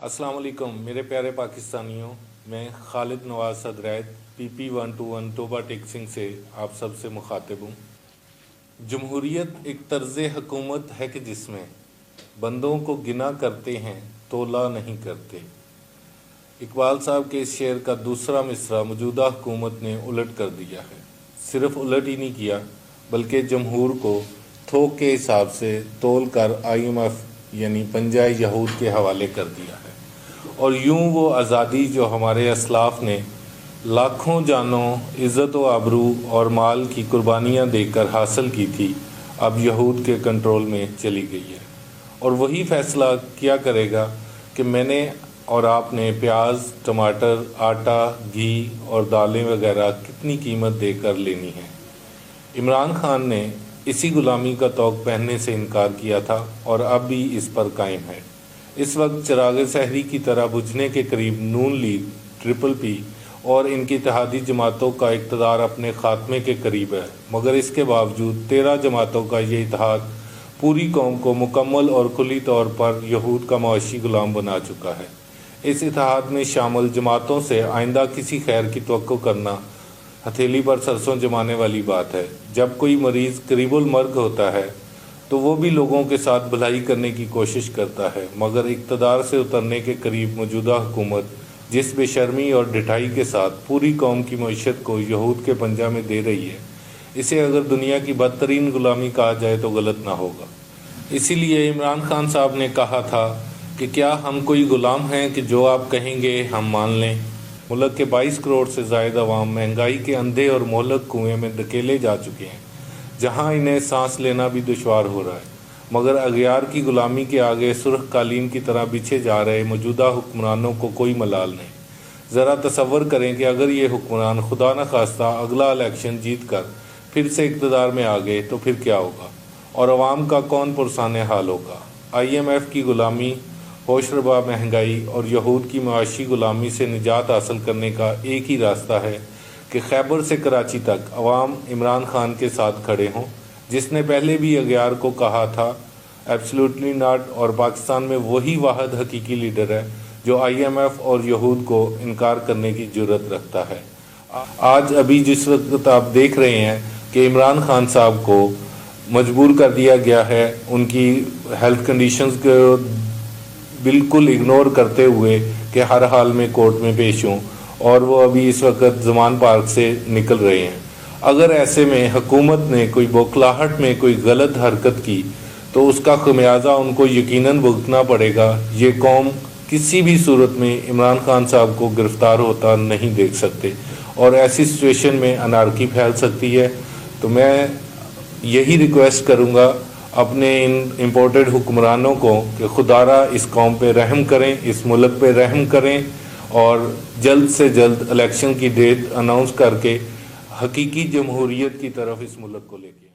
अस्सलाम वालेकुम मेरे प्यारे पाकिस्तानियों। मैं खालिद नवाज सदरैत PP121 टोबा टेक्सिंग से आप सबसे मुखातिब हूँ। जमहूरियत एक तर्ज़ हुकूमत है कि जिसमें बंदों को गिना करते हैं तोला नहीं करते। इकबाल साहब के इस शेर का दूसरा मिसरा मौजूदा हुकूमत ने उलट कर दिया है। सिर्फ उलट ही नहीं किया बल्कि जमहूर को थोक के हिसाब से तोल कर IMF यानी पंजा यहूद के हवाले कर दिया है। और यूं वो आज़ादी जो हमारे असलाफ ने लाखों जानों, इज़्ज़त व आबरू और माल की कुर्बानियाँ देकर हासिल की थी, अब यहूद के कंट्रोल में चली गई है। और वही फ़ैसला क्या करेगा कि मैंने और आपने प्याज, टमाटर, आटा, घी और दालें वगैरह कितनी कीमत देकर लेनी है। इमरान खान ने इसी गुलामी का तौक पहनने से इनकार किया था और अब भी इस पर कायम है। इस वक्त चिराग सहरी की तरह बुझने के करीब नून लीग, PP और इनकी इत्तेहादी जमातों का इक़्तिदार अपने ख़ात्मे के करीब है, मगर इसके बावजूद 13 जमातों का ये इत्तेहाद पूरी कौम को मुकम्मल और कुली तौर पर यहूद का मुआशी गुलाम बना चुका है। इस इत्तेहाद में शामिल जमातों से आइंदा किसी खैर की तवक्को करना हथेली पर सरसों जमाने वाली बात है। जब कोई मरीज़ करीबुल मर्ग होता है तो वो भी लोगों के साथ भलाई करने की कोशिश करता है, मगर इक़्तिदार से उतरने के करीब मौजूदा हुकूमत जिस बेशर्मी और ढिठाई के साथ पूरी कौम की मईशत को यहूद के पंजा में दे रही है, इसे अगर दुनिया की बदतरीन गुलामी कहा जाए तो गलत ना होगा। इसीलिए इमरान खान साहब ने कहा था कि क्या हम कोई ग़ुलाम हैं कि जो आप कहेंगे हम मान लें। मुल्क के 22 करोड़ से ज़ायद अवाम महंगाई के अंधे और मोहलक कुएँ में धकेले जा चुके हैं, जहाँ इन्हें सांस लेना भी दुश्वार हो रहा है, मगर अगयार की गुलामी के आगे सुर्ख कालीन की तरह बिछे जा रहे मौजूदा हुक्मरानों को कोई मलाल नहीं। ज़रा तसव्वुर करें कि अगर ये हुक्मरान खुदा न खास्ता अगला इलेक्शन जीत कर फिर से इक़्तिदार में आ गए तो फिर क्या होगा और अवाम का कौन पुरसाने हाल होगा। IMF की गुलामी, होशरबा महंगाई और यहूद की मुआशी गुलामी से निजात हासिल करने का एक ही रास्ता है कि खैबर से कराची तक अवाम इमरान खान के साथ खड़े हों, जिसने पहले भी अगयार को कहा था एब्सोल्युटली नॉट, और पाकिस्तान में वही वाहिद हकीकी लीडर है जो IMF और यहूद को इनकार करने की जुर्रत रखता है। आज अभी जिस वक्त आप देख रहे हैं कि इमरान खान साहब को मजबूर कर दिया गया है उनकी हेल्थ कंडीशंस को बिल्कुल इग्नोर करते हुए कि हर हाल में कोर्ट में पेश हों, और वो अभी इस वक्त ज़मान पार्क से निकल रहे हैं। अगर ऐसे में हुकूमत ने कोई बौखलाहट में कोई गलत हरकत की तो उसका खमियाजा उनको यकीनन भुगतना पड़ेगा। ये कौम किसी भी सूरत में इमरान खान साहब को गिरफ़्तार होता नहीं देख सकते और ऐसी सिचुएशन में अनारकी फैल सकती है। तो मैं यही रिक्वेस्ट करूँगा अपने इन इम्पोर्टेड हुक्मरानों को कि खुदारा इस कौम पे रहम करें, इस मुल्क पे रहम करें और जल्द से जल्द इलेक्शन की डेट अनाउंस करके हकीकी जमहूरियत की तरफ इस मुल्क को लेके